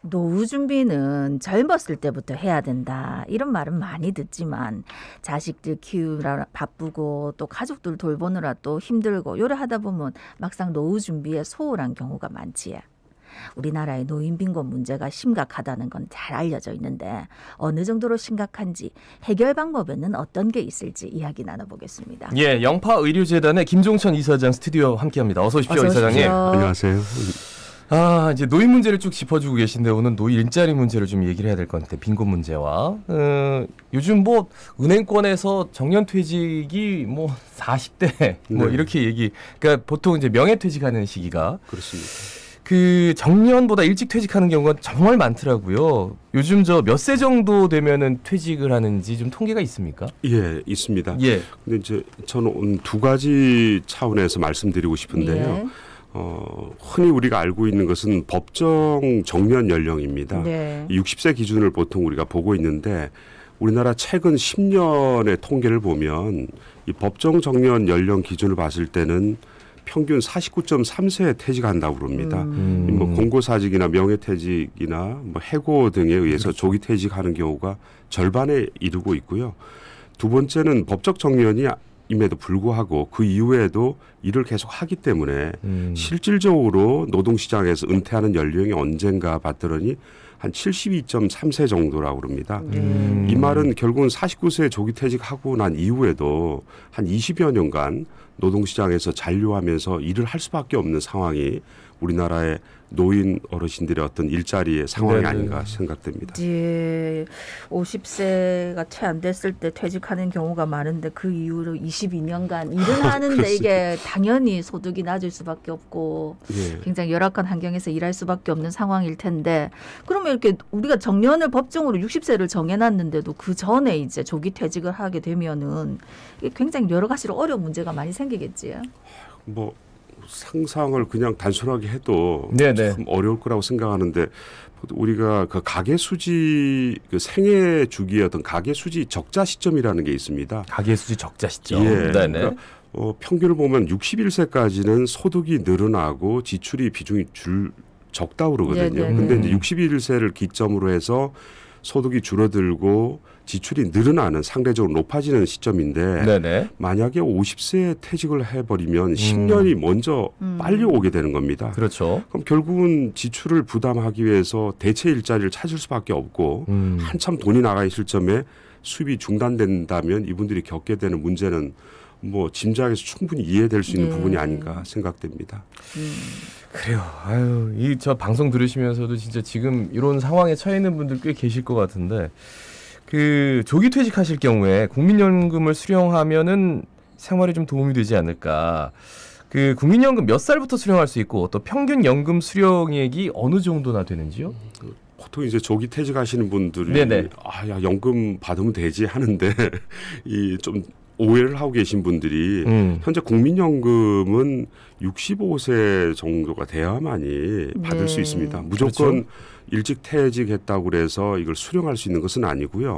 노후 준비는 젊었을 때부터 해야 된다. 이런 말은 많이 듣지만 자식들 키우느라 바쁘고 또 가족들 돌보느라 또 힘들고 요래 하다 보면 막상 노후 준비에 소홀한 경우가 많지. 우리나라의 노인 빈곤 문제가 심각하다는 건 잘 알려져 있는데 어느 정도로 심각한지 해결 방법에는 어떤 게 있을지 이야기 나눠보겠습니다. 예, 영파의료재단의 김종천 이사장 스튜디오 함께합니다. 어서 오십시오, 어서 이사장님. 오십시오. 안녕하세요. 이제 노인 문제를 쭉 짚어주고 계신데 오늘 노인 일자리 문제를 좀 얘기를 해야 될 것 같은데 빈곤 문제와 요즘 뭐 은행권에서 정년퇴직이 뭐 40대 뭐 네. 이렇게 그러니까 보통 이제 명예퇴직하는 시기가 그렇습니다. 그 정년보다 일찍 퇴직하는 경우가 정말 많더라고요. 요즘 저 몇 세 정도 되면은 퇴직을 하는지 좀 통계가 있습니까? 예, 있습니다. 예. 근데 이제 저는 두 가지 차원에서 말씀드리고 싶은데요. 예. 흔히 우리가 알고 있는 것은 법정 정년 연령입니다. 네. 60세 기준을 보통 우리가 보고 있는데 우리나라 최근 10년의 통계를 보면 이 법정 정년 연령 기준을 봤을 때는 평균 49.3세에 퇴직한다고 그럽니다. 뭐 공고사직이나 명예퇴직이나 뭐 해고 등에 의해서 조기 퇴직하는 경우가 절반에 이르고 있고요. 두 번째는 법적 정년이 임에도 불구하고 그 이후에도 일을 계속 하기 때문에 실질적으로 노동시장에서 은퇴하는 연령이 언젠가 봤더니 한 72.3세 정도라고 그럽니다. 이 말은 결국은 49세 조기 퇴직하고 난 이후에도 한 20여 년간 노동시장에서 잔류하면서 일을 할 수밖에 없는 상황이 우리나라의 노인 어르신들의 어떤 일자리의 상황이 네네. 아닌가 생각됩니다. 예, 50세가 채 안 됐을 때 퇴직하는 경우가 많은데 그 이후로 22년간 일은 하는데 이게 당연히 소득이 낮을 수밖에 없고 예. 굉장히 열악한 환경에서 일할 수밖에 없는 상황일 텐데 그러면 이렇게 우리가 정년을 법정으로 60세를 정해놨는데도 그 전에 이제 조기 퇴직을 하게 되면은 이게 굉장히 여러 가지로 어려운 문제가 많이 생기겠지요. 뭐 상상을 그냥 단순하게 해도 네네. 참 어려울 거라고 생각하는데 우리가 그 가계 수지 그 생애 주기의 어떤 가계 수지 적자 시점이라는 게 있습니다. 가계수지 적자 시점. 예. 네네. 그러니까 평균을 보면 61세까지는 소득이 늘어나고 지출이 비중이 적다고 그러거든요. 네네. 근데 이제 61세를 기점으로 해서 소득이 줄어들고 지출이 늘어나는 상대적으로 높아지는 시점인데 네네. 만약에 50세에 퇴직을 해버리면 10년이 먼저 빨리 오게 되는 겁니다. 그렇죠. 그럼 결국은 지출을 부담하기 위해서 대체 일자리를 찾을 수밖에 없고 한참 돈이 나가 있을 점에 수입이 중단된다면 이분들이 겪게 되는 문제는 뭐 짐작해서 충분히 이해될 수 있는 네. 부분이 아닌가 생각됩니다. 그래요. 아유, 이 저 방송 들으시면서도 진짜 지금 이런 상황에 처해 있는 분들 꽤 계실 것 같은데 그 조기 퇴직하실 경우에 국민연금을 수령하면은 생활에 좀 도움이 되지 않을까. 그 국민연금 몇 살부터 수령할 수 있고 또 평균 연금 수령액이 어느 정도나 되는지요? 보통 이제 조기 퇴직하시는 분들이 네네. 야 연금 받으면 되지 하는데 이 좀 오해를 하고 계신 분들이 현재 국민연금은 65세 정도가 돼야만이 받을 네. 수 있습니다. 무조건 그렇죠. 일찍 퇴직했다고 그래서 이걸 수령할 수 있는 것은 아니고요.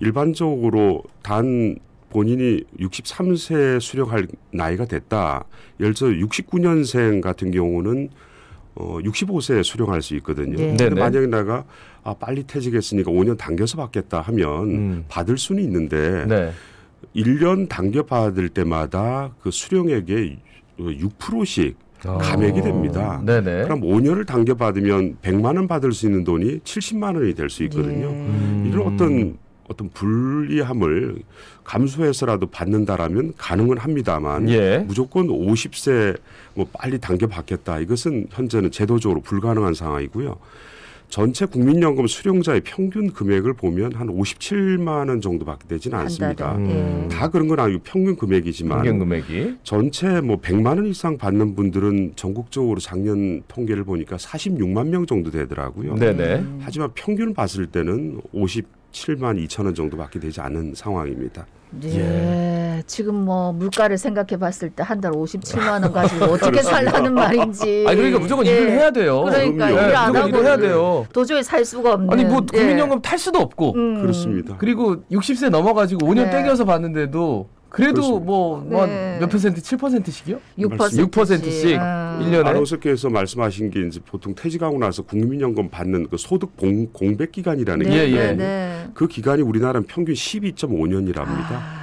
일반적으로 단 본인이 63세 수령할 나이가 됐다. 예를 들어 69년생 같은 경우는 65세에 수령할 수 있거든요. 네. 근데 네네. 만약에 내가 빨리 퇴직했으니까 5년 당겨서 받겠다 하면 받을 수는 있는데 네. 1년 당겨 받을 때마다 그 수령액의 6%씩 감액이 됩니다. 네네. 그럼 5년을 당겨 받으면 100만 원 받을 수 있는 돈이 70만 원이 될 수 있거든요. 이런 어떤 불리함을 감수해서라도 받는다라면 가능은 합니다만 예. 무조건 50세 뭐 빨리 당겨 받겠다. 이것은 현재는 제도적으로 불가능한 상황이고요. 전체 국민연금 수령자의 평균 금액을 보면 한 57만 원 정도밖에 되지는 않습니다. 다 그런 건 아니고 평균 금액이지만 평균 금액이 전체 뭐 100만 원 이상 받는 분들은 전국적으로 작년 통계를 보니까 46만 명 정도 되더라고요. 네네. 하지만 평균을 봤을 때는 57만 2천 원 정도밖에 되지 않은 상황입니다. 네, 지금 뭐 물가를 생각해 봤을 때 한 달 57만 원 가지고 어떻게 살라는 말인지. 아니 그러니까 무조건 예. 일을 해야 돼요. 그러니까 그럼요. 일 안 무조건 하고 일을 해야 돼요. 도저히 살 수가 없는. 아니 뭐 예. 국민연금 탈 수도 없고 그렇습니다. 그리고 60세 넘어가지고 5년 네. 떼겨서 받는데도 그래도 그렇습니다. 뭐 네. 몇 퍼센트 7%씩이요? 6%씩. 1년에? 아나운서께서 말씀하신 게 이제 보통 퇴직하고 나서 국민연금 받는 그 소득 공백 기간이라는 게 예, 있는데 예. 네. 그 기간이 우리나라는 평균 12.5년이랍니다.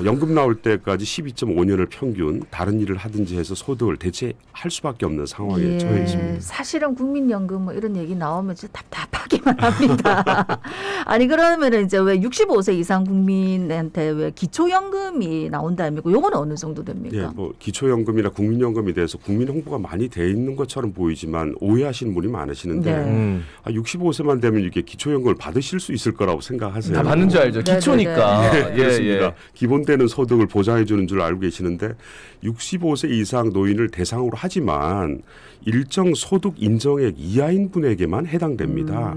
연금 나올 때까지 12.5년을 평균 다른 일을 하든지 해서 소득을 대체할 수밖에 없는 상황에 처해 있습니다. 사실은 국민연금 뭐 이런 얘기 나오면 진짜 답답하기만 합니다. 아니 그러면 이제 왜 65세 이상 국민한테 왜 기초연금이 나온다면고 요거는 어느 정도 됩니까? 예, 뭐 기초연금이나 국민연금에 대해서 국민 홍보가 많이 돼 있는 것처럼 보이지만 오해하시는 분이 많으시는데 네. 65세만 되면 이게 기초연금을 받으실 수 있을 거라고 생각하세요. 다 받는 줄 알죠. 네, 기초니까. 네, 그렇습니다. 예. 기본되는 소득을 보장해 주는 줄 알고 계시는데 65세 이상 노인을 대상으로 하지만 일정 소득 인정액 이하인 분에게만 해당됩니다.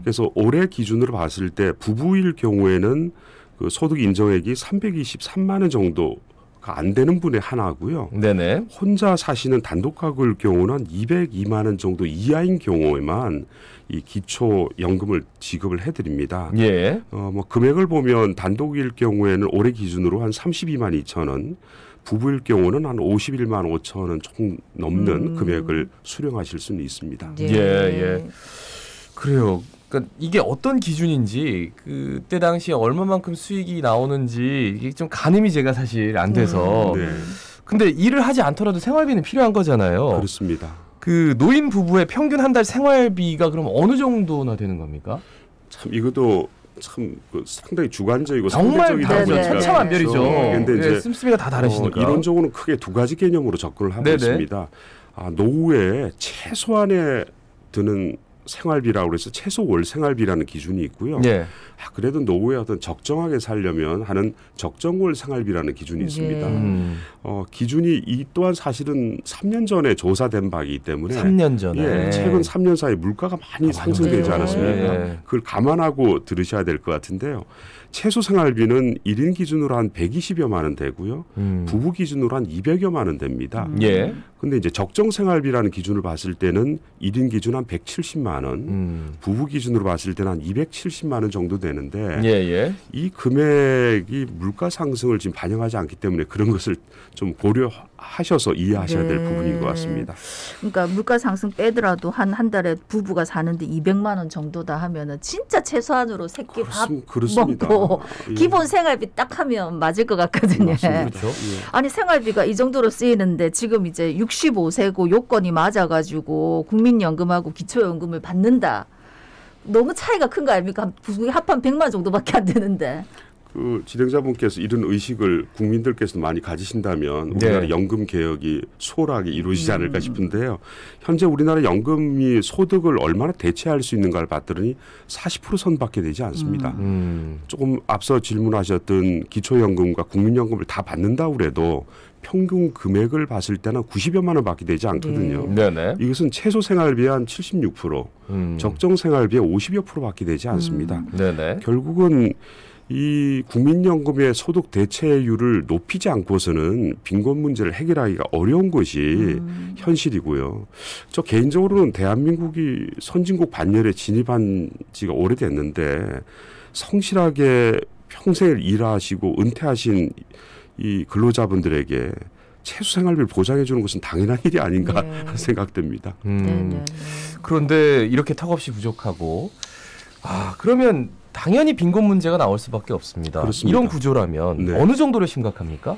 그래서 올해 기준으로 봤을 때 부부일 경우에는 그 소득 인정액이 323만 원 정도가 안 되는 분의 하나고요. 네네. 혼자 사시는 단독 가구일 경우는 202만 원 정도 이하인 경우에만 이 기초연금을 지급을 해드립니다. 예. 뭐 금액을 보면 단독일 경우에는 올해 기준으로 한 32만 2천 원, 부부일 경우는 한 51만 5천 원 총 넘는 금액을 수령하실 수는 있습니다. 예. 그래요. 그러니까 이게 어떤 기준인지 그때 당시에 얼마만큼 수익이 나오는지 이게 좀 가늠이 제가 사실 안 돼서. 네, 근데 일을 하지 않더라도 생활비는 필요한 거잖아요. 그렇습니다. 그 노인 부부의 평균 한 달 생활비가 그럼 어느 정도나 되는 겁니까? 참 이것도 참 상당히 주관적이고 정말 상대적이다 다르죠. 보니까 천차만별이죠. 그런데 예, 이제 씀씀이가 다 다르시니까. 이론적으로는 크게 두 가지 개념으로 접근을 하고 네네. 있습니다. 노후에 최소한에 드는 생활비라고 해서 최소 월 생활비라는 기준이 있고요. 예. 그래도 노후에 어떤 적정하게 살려면 하는 적정월 생활비라는 기준이 있습니다. 기준이 이 또한 사실은 3년 전에 조사된 바이기 때문에 3년 전에. 예, 최근 3년 사이 물가가 많이 상승되지 네. 않았습니까? 예. 그걸 감안하고 들으셔야 될 것 같은데요. 최소 생활비는 1인 기준으로 한 120여만 원 되고요. 부부 기준으로 한 200여만 원 됩니다. 예. 근데 이제 적정 생활비라는 기준을 봤을 때는 1인 기준 한 170만 원, 부부 기준으로 봤을 때는 한 270만 원 정도 되는데 예. 이 금액이 물가 상승을 지금 반영하지 않기 때문에 그런 것을 좀 고려하셔서 이해하셔야 될 부분인 것 같습니다. 그러니까 물가 상승 빼더라도 한 달에 부부가 사는데 200만 원 정도다 하면은 진짜 최소한으로 새끼 밥 그렇습니다. 먹고 예. 기본 생활비 딱 하면 맞을 것 같거든요. 맞습니다. 그렇죠. 예. 아니 생활비가 이 정도로 쓰이는데 지금 이제 65세고 요건이 맞아가지고 국민연금하고 기초연금을 받는다. 너무 차이가 큰 거 아닙니까? 합한 100만 정도밖에 안 되는데. 그 진행자분께서 이런 의식을 국민들께서 많이 가지신다면 우리나라 네. 연금 개혁이 수월하게 이루어지지 않을까 싶은데요. 현재 우리나라 연금이 소득을 얼마나 대체할 수 있는가를 봤더니 40% 선밖에 되지 않습니다. 조금 앞서 질문하셨던 기초연금과 국민연금을 다 받는다고 해도 평균 금액을 봤을 때는 90여만 원밖에 되지 않거든요. 네네. 이것은 최소 생활비의 한 76%, 적정 생활비의 50여 %밖에 되지 않습니다. 네네. 결국은 이 국민연금의 소득 대체율을 높이지 않고서는 빈곤 문제를 해결하기가 어려운 것이 현실이고요. 저 개인적으로는 대한민국이 선진국 반열에 진입한 지가 오래됐는데 성실하게 평생을 일하시고 은퇴하신 이 근로자분들에게 최소 생활비를 보장해 주는 것은 당연한 일이 아닌가 생각됩니다. 그런데 이렇게 턱없이 부족하고 그러면 당연히 빈곤 문제가 나올 수밖에 없습니다. 그렇습니다. 이런 구조라면 네. 어느 정도로 심각합니까?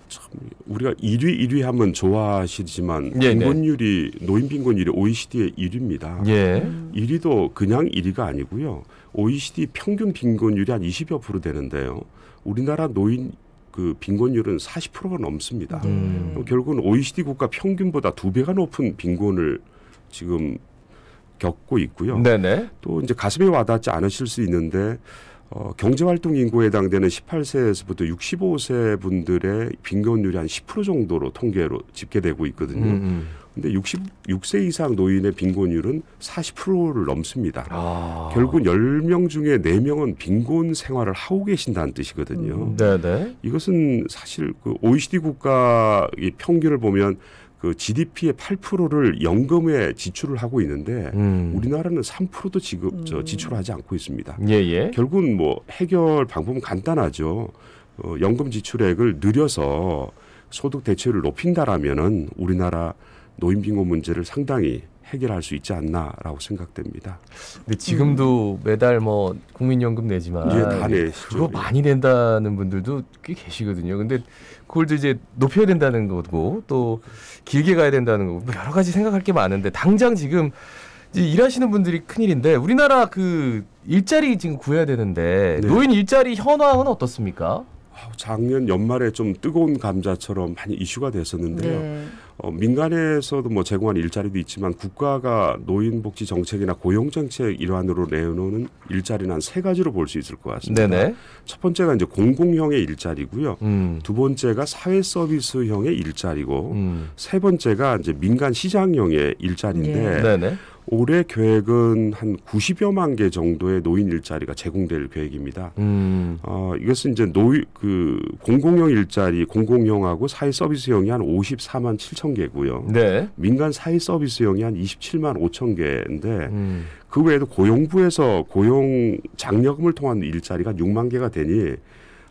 참 우리가 1위 하면 좋아하시지만 예, 빈곤율이 노인 빈곤율이 OECD의 1위입니다. 예. 1위도 그냥 1위가 아니고요. OECD 평균 빈곤율이 한 20여 % 되는데요. 우리나라 노인 그 빈곤율은 40%가 넘습니다. 결국은 OECD 국가 평균보다 2배가 높은 빈곤을 지금 겪고 있고요. 네네. 또 이제 가슴에 와닿지 않으실 수 있는데 경제활동 인구에 해당되는 18세에서부터 65세 분들의 빈곤율이 한 10% 정도로 통계로 집계되고 있거든요. 근데 66세 이상 노인의 빈곤율은 40%를 넘습니다. 결국 10명 중에 4명은 빈곤 생활을 하고 계신다는 뜻이거든요. 네네. 이것은 사실 그 OECD 국가의 평균을 보면 그 GDP의 8%를 연금에 지출을 하고 있는데 우리나라는 3%도 지출하지 않고 있습니다. 예. 결국은 뭐 해결 방법은 간단하죠. 연금 지출액을 늘려서 소득 대체율을 높인다라면은 우리나라 노인 빈곤 문제를 상당히 해결할 수 있지 않나라고 생각됩니다. 근데 지금도 매달 뭐 국민연금 내지만 다 내시죠. 그거 많이 낸다는 분들도 꽤 계시거든요. 근데 그걸 이제 높여야 된다는 거고 또 길게 가야 된다는 거고 뭐 여러 가지 생각할 게 많은데 당장 지금 이제 일하시는 분들이 큰일인데 우리나라 그 일자리 지금 구해야 되는데 네. 노인 일자리 현황은 어떻습니까? 작년 연말에 좀 뜨거운 감자처럼 많이 이슈가 됐었는데요. 네. 민간에서도 뭐 제공하는 일자리도 있지만 국가가 노인복지 정책이나 고용 정책 일환으로 내놓는 일자리는 한 세 가지로 볼 수 있을 것 같습니다. 네네. 첫 번째가 이제 공공형의 일자리고요. 두 번째가 사회 서비스형의 일자리고 세 번째가 이제 민간 시장형의 일자리인데 네네. 올해 계획은 한 90여만 개 정도의 노인 일자리가 제공될 계획입니다. 이것은 이제 공공형 일자리, 공공형하고 사회 서비스형이 한 54만 7천 개고요. 네. 민간 사회 서비스형이 한 27만 5천 개인데 그 외에도 고용부에서 고용 장려금을 통한 일자리가 6만 개가 되니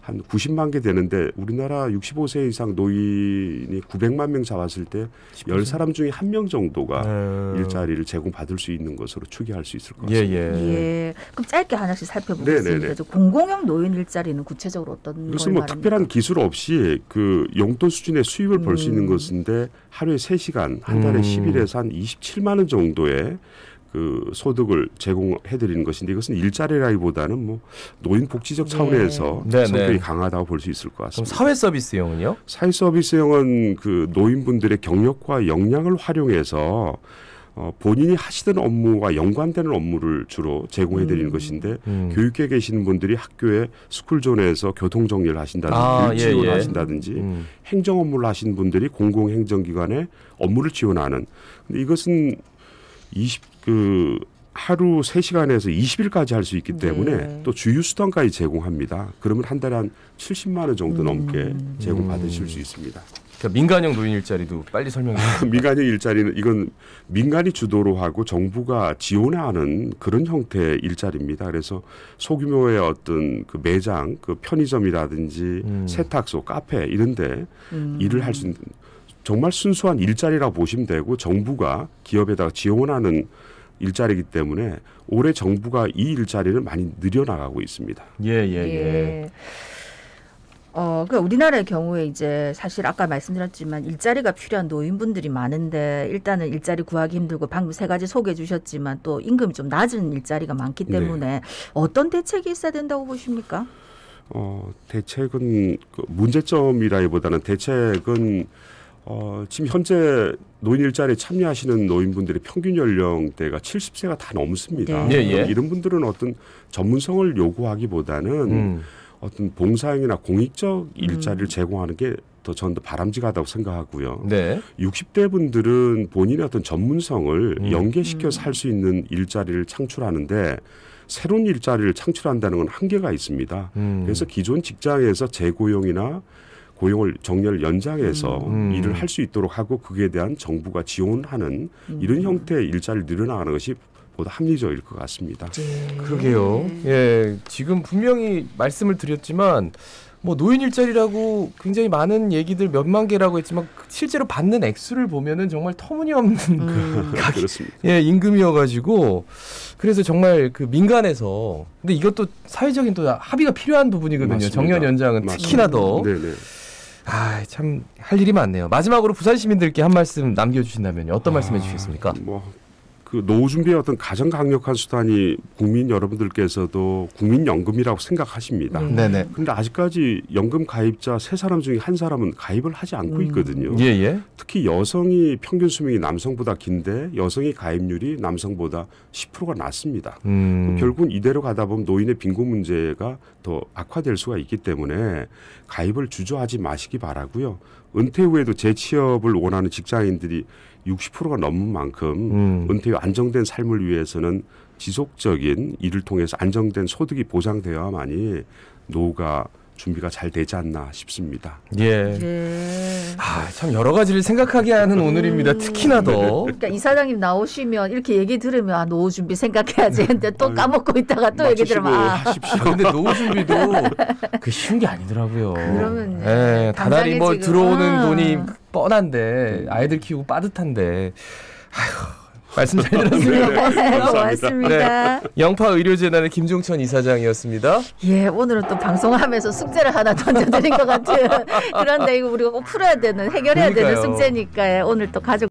한 90만 개 되는데 우리나라 65세 이상 노인이 900만 명 잡았을 때 10사람 중에 1명 정도가 일자리를 제공받을 수 있는 것으로 추계할 수 있을 것 같습니다. 예. 그럼 짧게 하나씩 살펴보겠습니다. 공공형 노인 일자리는 구체적으로 어떤 걸 이것은 뭐 말합니까? 특별한 기술 없이 그 용돈 수준의 수입을 벌 수 있는 것인데 하루에 3시간, 한 달에 10일에서 한 27만 원 정도의 그 소득을 제공해드리는 것인데 이것은 일자리라기보다는 뭐 노인 복지적 차원에서 성격이 강하다고 볼 수 있을 것 같습니다. 그럼 사회 서비스형은요? 사회 서비스형은 그 노인분들의 경력과 역량을 활용해서 본인이 하시던 업무와 연관되는 업무를 주로 제공해드리는 것인데 교육계에 계시는 분들이 학교에 스쿨존에서 교통정리를 하신다든지 교육지원을 하신다든지 행정 업무를 하시는 분들이 공공행정기관에 업무를 지원하는. 근데 이것은 하루 3시간에서 20일까지 할 수 있기 때문에 또 주휴수당까지 제공합니다. 그러면 한 달에 한 70만 원 정도 넘게 제공받으실 수 있습니다. 그러니까 민간형 노인 일자리도 빨리 설명해 주세요. 민간형 일자리는 이건 민간이 주도로 하고 정부가 지원하는 그런 형태의 일자리입니다. 그래서 소규모의 어떤 그 매장, 그 편의점이라든지 세탁소, 카페 이런데 일을 할 수 있는 정말 순수한 일자리라고 보시면 되고 정부가 기업에다가 지원하는 일자리이기 때문에 올해 정부가 이 일자리를 많이 늘려나가고 있습니다. 예. 그러니까 우리나라의 경우에 이제 사실 아까 말씀드렸지만 일자리가 필요한 노인분들이 많은데 일단은 일자리 구하기 힘들고 방금 3가지 소개해 주셨지만 또 임금이 좀 낮은 일자리가 많기 때문에 어떤 대책이 있어야 된다고 보십니까? 대책은 문제점이라기보다는 대책은 지금 현재 노인 일자리에 참여하시는 노인분들의 평균 연령대가 70세가 다 넘습니다. 이런 분들은 어떤 전문성을 요구하기보다는 어떤 봉사형이나 공익적 일자리를 제공하는 게 저는 더 바람직하다고 생각하고요. 60대 분들은 본인의 어떤 전문성을 연계시켜서 할 수 있는 일자리를 창출하는데 새로운 일자리를 창출한다는 건 한계가 있습니다. 그래서 기존 직장에서 재고용이나 고용을 정년을 연장해서 일을 할 수 있도록 하고 그에 대한 정부가 지원하는 이런 형태의 일자리를 늘어나가는 것이 보다 합리적일 것 같습니다. 그러게요. 지금 분명히 말씀을 드렸지만 뭐 노인 일자리라고 굉장히 많은 얘기들 몇만 개라고 했지만 실제로 받는 액수를 보면은 정말 터무니없는 그렇습니다. 임금이어가지고 그래서 정말 그 민간에서 근데 이것도 사회적인 또 합의가 필요한 부분이거든요. 맞습니다. 정년 연장은 특히나 더. 참 할 일이 많네요. 마지막으로 부산 시민들께 한 말씀 남겨주신다면요. 어떤 말씀 해주시겠습니까? 그 노후 준비의 어떤 가장 강력한 수단이 국민 여러분들께서도 국민연금이라고 생각하십니다. 그런데 아직까지 연금 가입자 3사람 중에 1사람은 가입을 하지 않고 있거든요. 특히 여성이 평균 수명이 남성보다 긴데 여성의 가입률이 남성보다 10%가 낮습니다. 결국은 이대로 가다 보면 노인의 빈곤 문제가 더 악화될 수가 있기 때문에 가입을 주저하지 마시기 바라고요. 은퇴 후에도 재취업을 원하는 직장인들이 60%가 넘는 만큼 은퇴 후 안정된 삶을 위해서는 지속적인 일을 통해서 안정된 소득이 보장되어야만이 노후가 준비가 잘 되지 않나 싶습니다. 예. 예. 아, 참 여러 가지를 생각하게 하는 오늘입니다. 특히나 더. 그러니까 이사장님 나오시면 이렇게 얘기 들으면 아, 노후 준비 생각해야지. 근데 또 까먹고 있다가 또 얘기 들으면 하십시오. 아, 근데 노후 준비도 그 쉬운 게 아니더라고요. 그러면 예, 다달이 뭐 지금, 들어오는 돈이 뻔한데 아이들 키우고 빠듯한데 아휴. 말씀 잘 들었습니다. 네, 고맙습니다. 영파 의료재단의 김종천 이사장이었습니다. 예, 오늘은 또 방송하면서 숙제를 하나 던져드린 것 같아요. 그런데 이거 우리가 꼭 풀어야 되는, 해결해야 되는 그러니까요. 숙제니까 오늘 또 가족